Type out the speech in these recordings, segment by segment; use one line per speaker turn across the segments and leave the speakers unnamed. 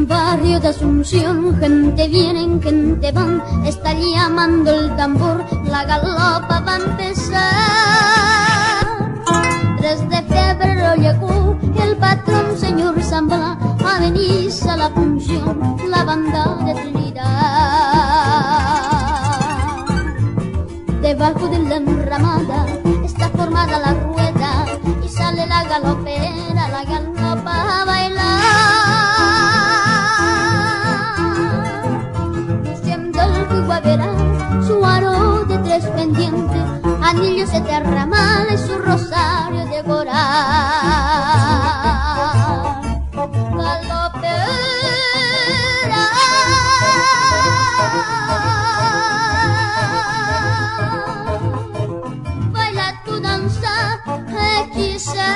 Barrio de Asunción, gente viene, gente van, está llamando el tambor, la galopa va a empezar. 3 de febrero llegó el patrón señor Zambala, a venirse a la función, la banda de Trinidad. Debajo de la enramada está formada la rueda y sale la galopera, la galopa a bailar. Su aro de 3 pendientes, anillos de terramal y su rosario de coral. Galopera, baila tu danza hechicera.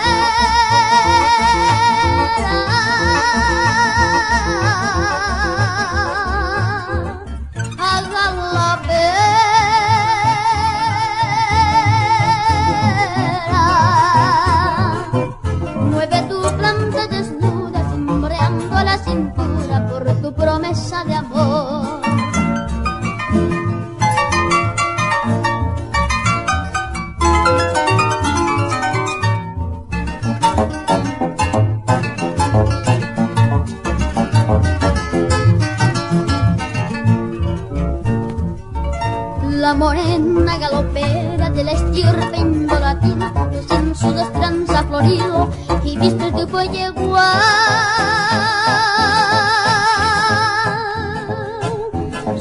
Mueve tu planta desnuda, cimbreando la cintura por tu promesa de amor. La morena galopera de la estirpe indolatina, en su destranza florido y viste tu cuello igual.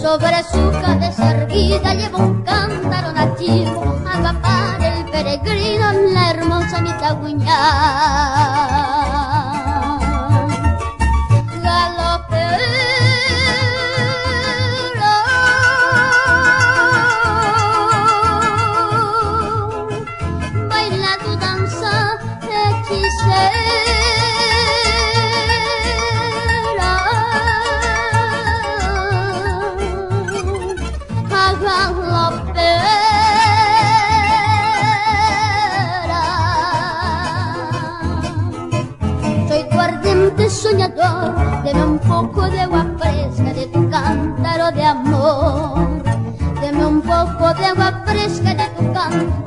Sobre su cabeza erguida lleva un cántaro nativo, agua para el peregrino, la hermosa mitagüeña. Soñador, deme un poco de agua fresca de tu cántaro de amor. Deme un poco de agua fresca de tu cántaro